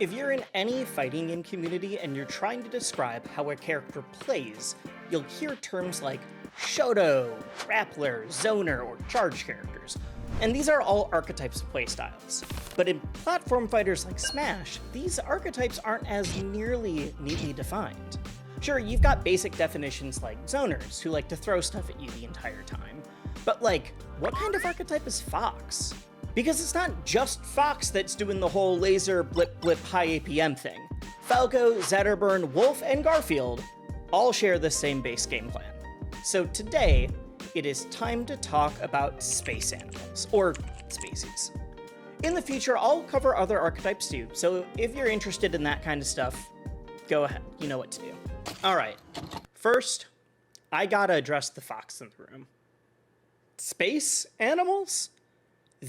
If you're in any fighting game community and you're trying to describe how a character plays, you'll hear terms like Shoto, Grappler, Zoner, or Charge characters. And these are all archetypes of playstyles. But in platform fighters like Smash, these archetypes aren't as nearly neatly defined. Sure, you've got basic definitions like Zoners, who like to throw stuff at you the entire time. But like, what kind of archetype is Fox? Because it's not just Fox that's doing the whole laser blip blip high APM thing. Falco, Zetterburn, Wolf, and Garfield all share the same base game plan. So today, it is time to talk about space animals, or species. In the future, I'll cover other archetypes too, so if you're interested in that kind of stuff, go ahead, you know what to do. All right, first, I gotta address the fox in the room. Space animals?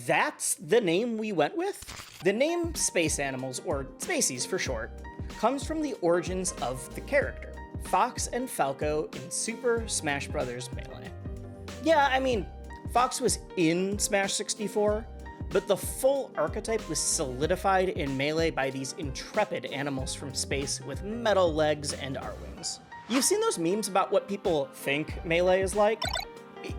That's the name we went with? The name space animals, or species for short, comes from the origins of the character, Fox and Falco in Super Smash Bros. Melee. Yeah, I mean, Fox was in Smash 64, but the full archetype was solidified in Melee by these intrepid animals from space with metal legs and R-wings. You've seen those memes about what people think Melee is like?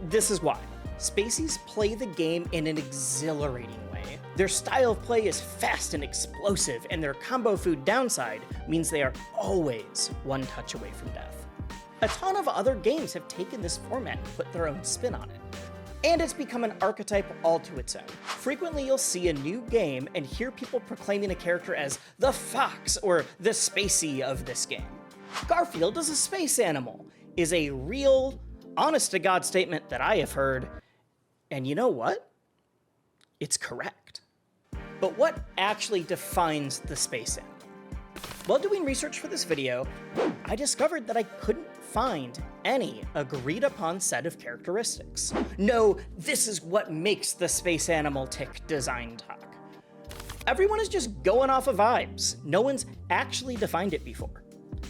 This is why. Spacies play the game in an exhilarating way. Their style of play is fast and explosive, and their combo food downside means they are always one touch away from death. A ton of other games have taken this format and put their own spin on it. And it's become an archetype all to its own. Frequently you'll see a new game and hear people proclaiming a character as the fox or the spacey of this game. Garfield is a space animal, is a real, honest-to-God statement that I have heard, and you know what? It's correct. But what actually defines the space animal? While doing research for this video, I discovered that I couldn't find any agreed-upon set of characteristics. No, this is what makes the space animal tick design talk. Everyone is just going off of vibes. No one's actually defined it before.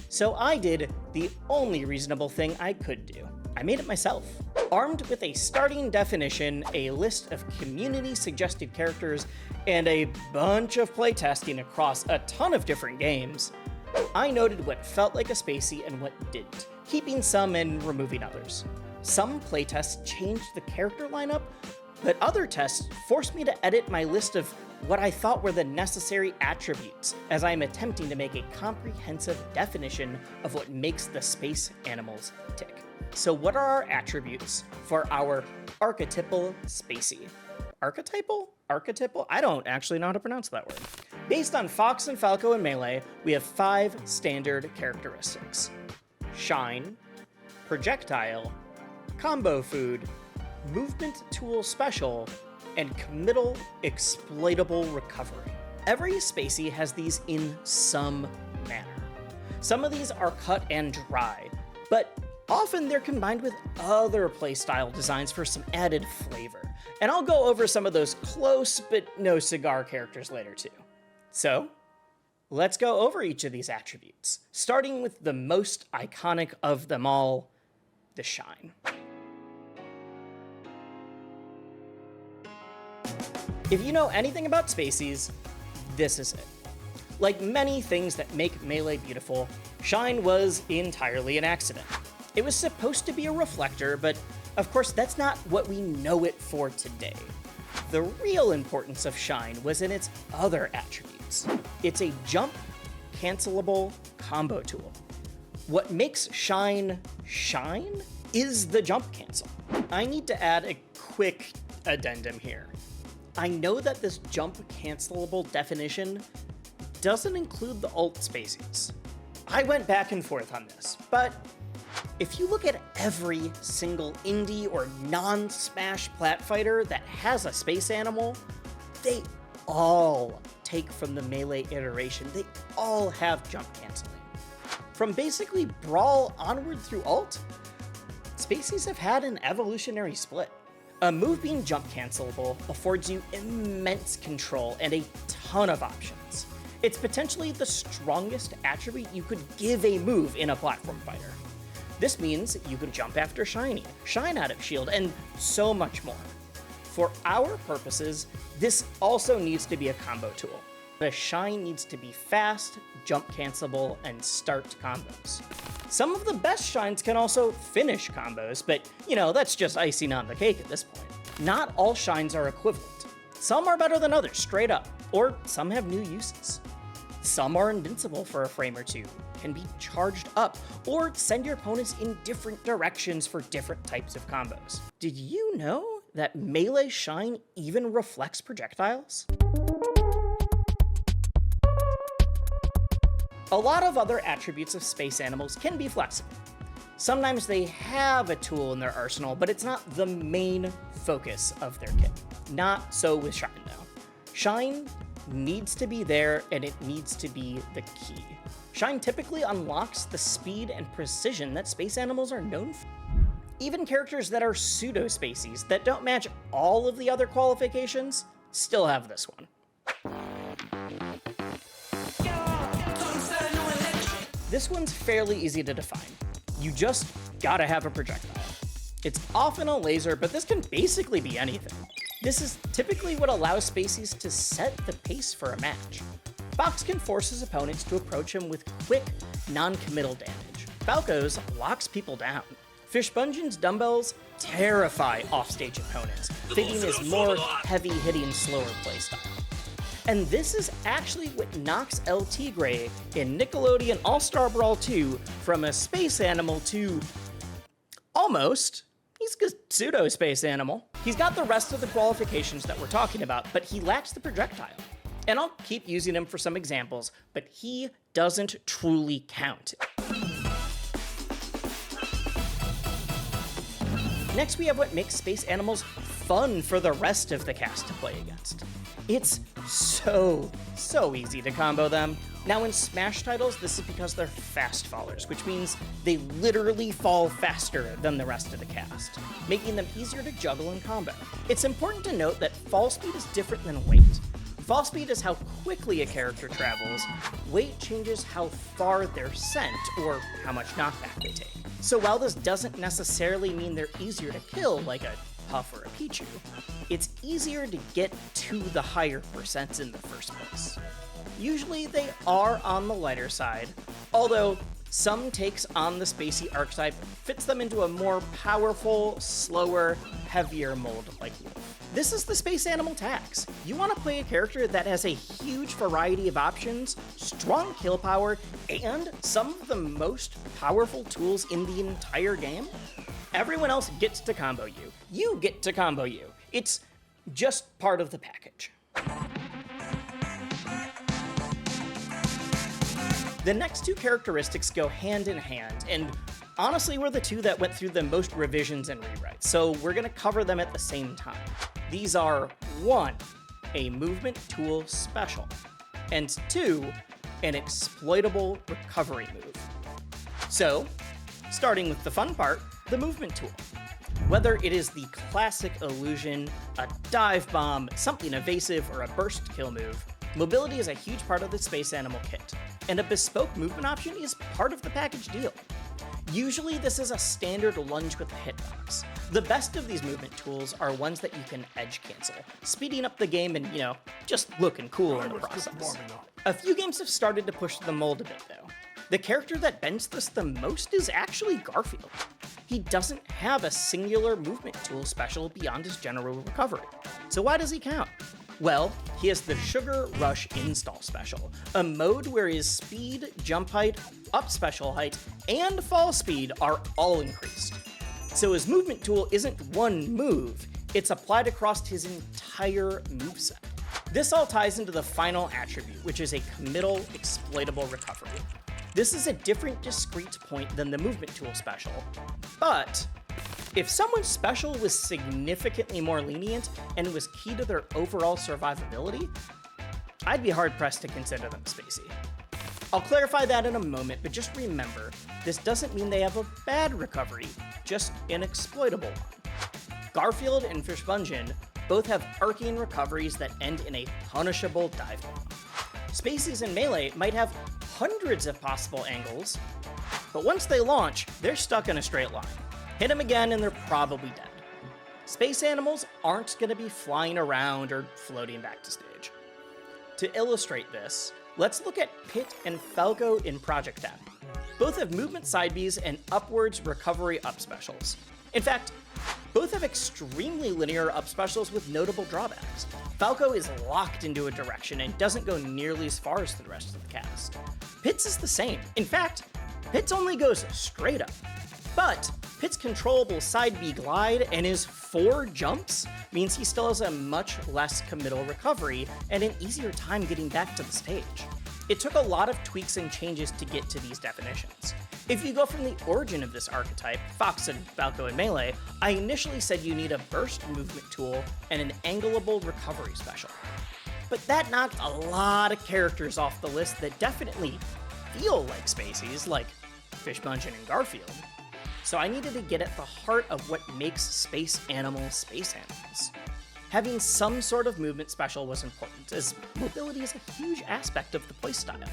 So I did the only reasonable thing I could do. I made it myself. Armed with a starting definition, a list of community-suggested characters, and a bunch of playtesting across a ton of different games, I noted what felt like a spacey and what didn't, keeping some and removing others. Some playtests changed the character lineup, but other tests forced me to edit my list of what I thought were the necessary attributes as I'm attempting to make a comprehensive definition of what makes the space animals tick. So what are our attributes for our archetypal spacey? Archetypal? Archetypal? I don't actually know how to pronounce that word. Based on Fox and Falco in Melee, we have 5 standard characteristics: shine, projectile, combo food, movement tool special, and committal exploitable recovery. Every spacey has these in some manner. Some of these are cut and dry, but often they're combined with other playstyle designs for some added flavor. And I'll go over some of those close but no cigar characters later too. So, let's go over each of these attributes, starting with the most iconic of them all, the shine. If you know anything about spacies, this is it. Like many things that make Melee beautiful, shine was entirely an accident. It was supposed to be a reflector, but of course that's not what we know it for today. The real importance of shine was in its other attributes. It's a jump cancelable combo tool. What makes shine shine is the jump cancel. I need to add a quick addendum here. I know that this jump cancelable definition doesn't include the alt spacies. I went back and forth on this, but if you look at every single indie or non-Smash plat fighter that has a space animal, they all take from the Melee iteration. They all have jump canceling. From basically Brawl onward through alt, spacies have had an evolutionary split. A move being jump cancelable affords you immense control and a ton of options. It's potentially the strongest attribute you could give a move in a platform fighter. This means you can jump after shiny, shine out of shield, and so much more. For our purposes, this also needs to be a combo tool. A shine needs to be fast, jump cancelable, and start combos. Some of the best shines can also finish combos, but that's just icing on the cake at this point. Not all shines are equivalent. Some are better than others, straight up, or some have new uses. Some are invincible for a frame or two, can be charged up, or send your opponents in different directions for different types of combos. Did you know that melee shine even reflects projectiles? A lot of other attributes of space animals can be flexible. Sometimes they have a tool in their arsenal, but it's not the main focus of their kit. Not so with Shine, though. Shine needs to be there, and it needs to be the key. Shine typically unlocks the speed and precision that space animals are known for. Even characters that are pseudo-spacies that don't match all of the other qualifications still have this one. This one's fairly easy to define. You just gotta have a projectile. It's often a laser, but this can basically be anything. This is typically what allows species to set the pace for a match. Fox can force his opponents to approach him with quick, non-committal damage. Falco's locks people down. Fishbungeon's dumbbells terrify offstage opponents, fitting his more heavy-hitting, slower playstyle. And this is actually what knocks El Tigre in Nickelodeon All-Star Brawl 2 from a space animal to almost. He's a pseudo-space animal. He's got the rest of the qualifications that we're talking about, but he lacks the projectile. And I'll keep using him for some examples, but he doesn't truly count. Next, we have what makes space animals fun for the rest of the cast to play against. It's so easy to combo them. Now in Smash titles, this is because they're fast fallers, which means they literally fall faster than the rest of the cast, making them easier to juggle and combo. It's important to note that fall speed is different than weight. Fall speed is how quickly a character travels. Weight changes how far they're sent, or how much knockback they take. So while this doesn't necessarily mean they're easier to kill, like a Puff or a Pichu, it's easier to get to the higher percents in the first place. Usually they are on the lighter side, although some takes on the spacey archetype fits them into a more powerful, slower, heavier mold like Wolf. This is the space animal tax. You want to play a character that has a huge variety of options, strong kill power, and some of the most powerful tools in the entire game? Everyone else gets to combo you. You get to combo you. It's just part of the package. The next two characteristics go hand in hand, and honestly were the two that went through the most revisions and rewrites, so we're gonna cover them at the same time. These are 1, a movement tool special, and 2, an exploitable recovery move. So, starting with the fun part, the movement tool. Whether it is the classic illusion, a dive bomb, something evasive, or a burst kill move, mobility is a huge part of the space animal kit, and a bespoke movement option is part of the package deal. Usually this is a standard lunge with a hitbox. The best of these movement tools are ones that you can edge cancel, speeding up the game and, just looking cool in the process. A few games have started to push the mold a bit though. The character that bends this the most is actually Garfield. He doesn't have a singular movement tool special beyond his general recovery. So why does he count? Well, he has the Sugar Rush Install Special, a mode where his speed, jump height, up special height, and fall speed are all increased. So his movement tool isn't one move, it's applied across his entire moveset. This all ties into the final attribute, which is a committal exploitable recovery. This is a different discrete point than the movement tool special, but if someone's special was significantly more lenient and was key to their overall survivability, I'd be hard-pressed to consider them spacey. I'll clarify that in a moment, but just remember, this doesn't mean they have a bad recovery, just an exploitable one. Garfield and Fishbungeon both have arcing recoveries that end in a punishable dive bomb. Spaceys and Melee might have hundreds of possible angles, but once they launch, they're stuck in a straight line. Hit them again and they're probably dead. Space animals aren't going to be flying around or floating back to stage. To illustrate this, let's look at Pit and Falco in Project M. Both have movement side Bs and upwards recovery up specials. In fact, both have extremely linear up specials with notable drawbacks. Falco is locked into a direction and doesn't go nearly as far as the rest of the cast. Pit's is the same. In fact, Pit's only goes straight up. But Pit's controllable side B glide and his 4 jumps means he still has a much less committal recovery and an easier time getting back to the stage. It took a lot of tweaks and changes to get to these definitions. If you go from the origin of this archetype, Fox and Falco and Melee, I initially said you need a burst movement tool and an angleable recovery special. But that knocked a lot of characters off the list that definitely feel like Spaceys, like Fishbungeon and Garfield. So I needed to get at the heart of what makes space animals. Having some sort of movement special was important, as mobility is a huge aspect of the playstyle.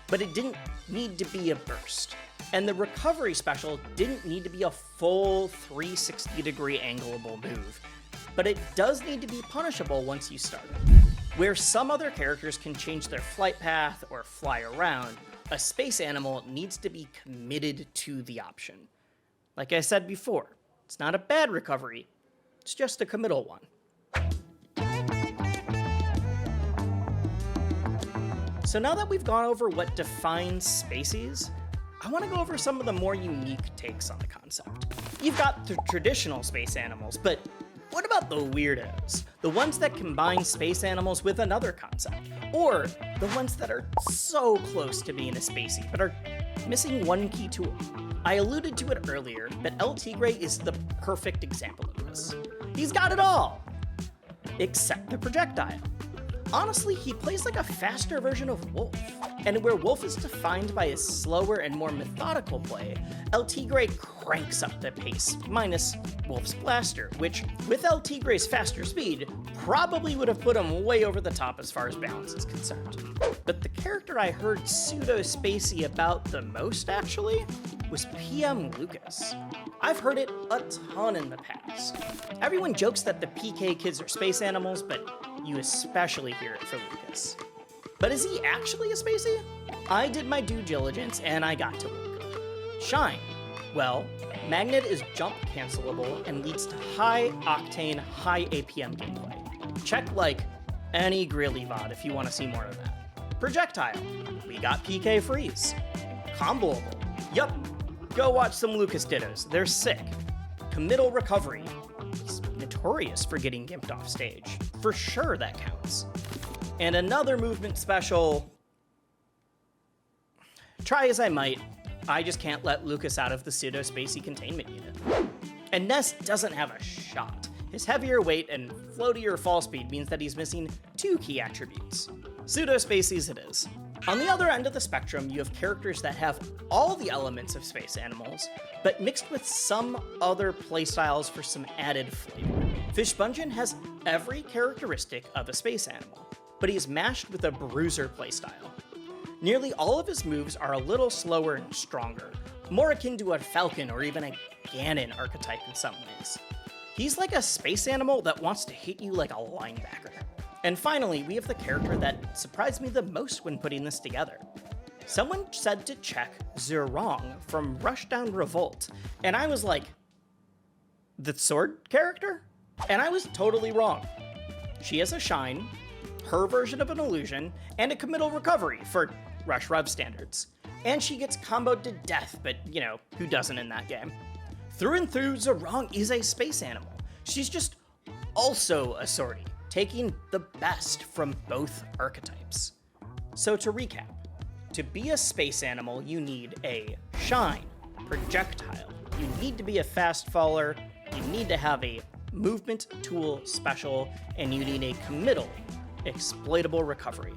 But it didn't need to be a burst. And the recovery special didn't need to be a full 360-degree angleable move. But it does need to be punishable once you start it. Where some other characters can change their flight path or fly around, a space animal needs to be committed to the option. Like I said before, it's not a bad recovery, it's just a committal one. So now that we've gone over what defines Spaceys, I want to go over some of the more unique takes on the concept. You've got the traditional space animals, but what about the weirdos? The ones that combine space animals with another concept, or the ones that are so close to being a spacey, but are missing one key tool. I alluded to it earlier, but El Tigre is the perfect example of this. He's got it all, except the projectile. Honestly, he plays like a faster version of Wolf. And where Wolf is defined by his slower and more methodical play, El Tigre cranks up the pace, minus Wolf's blaster, which, with El Tigre's faster speed, probably would have put him way over the top as far as balance is concerned. But the character I heard pseudo-spacey about the most, actually, was PM Lucas. I've heard it a ton in the past. Everyone jokes that the PK kids are space animals, but you especially hear it for Lucas. But is he actually a spacey? I did my due diligence and I got to work. Shine. Well, Magnet is jump cancelable and leads to high octane, high APM gameplay. Check like any Grilly VOD if you want to see more of that. Projectile. We got PK freeze. Comboable. Yup. Go watch some Lucas dittos. They're sick. Committal recovery. He's notorious for getting gimped off stage. For sure that counts. And another movement special. Try as I might, I just can't let Lucas out of the pseudo-spacey containment unit. And Ness doesn't have a shot. His heavier weight and floatier fall speed means that he's missing 2 key attributes. Pseudo-spaceys it is. On the other end of the spectrum, you have characters that have all the elements of space animals, but mixed with some other playstyles for some added flavor. Fishbungeon has every characteristic of a space animal, but he's mashed with a bruiser playstyle. Nearly all of his moves are a little slower and stronger, more akin to a Falcon or even a Ganon archetype in some ways. He's like a space animal that wants to hit you like a linebacker. And finally, we have the character that surprised me the most when putting this together. Someone said to check Zerong from Rushdown Revolt, and I was like, the sword character? And I was totally wrong. She has a shine, her version of an illusion, and a committal recovery for Rush Rev standards. And she gets comboed to death, but you know, who doesn't in that game? Through and through, Zerong is a space animal. She's just also a swordie, taking the best from both archetypes. So to recap, to be a space animal, you need a shine, projectile, you need to be a fast faller, you need to have a movement tool special, and you need a committal, exploitable recovery.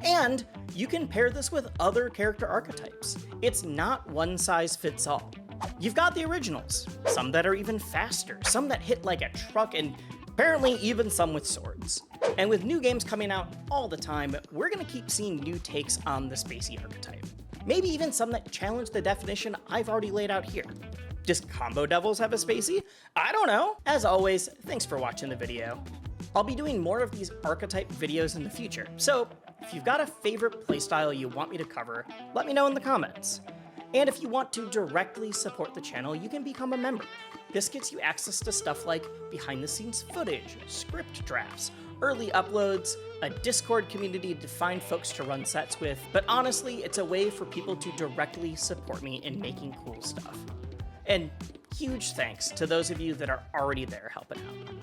And you can pair this with other character archetypes. It's not one size fits all. You've got the originals, some that are even faster, some that hit like a truck, and apparently even some with swords. And with new games coming out all the time, we're gonna keep seeing new takes on the spacey archetype. Maybe even some that challenge the definition I've already laid out here. Does Combo Devils have a spacey? I don't know. As always, thanks for watching the video. I'll be doing more of these archetype videos in the future, so If you've got a favorite playstyle you want me to cover, let me know in the comments. And if you want to directly support the channel, you can become a member. This gets you access to stuff like behind-the-scenes footage, script drafts, early uploads, a Discord community to find folks to run sets with, but honestly, it's a way for people to directly support me in making cool stuff. And huge thanks to those of you that are already there helping out.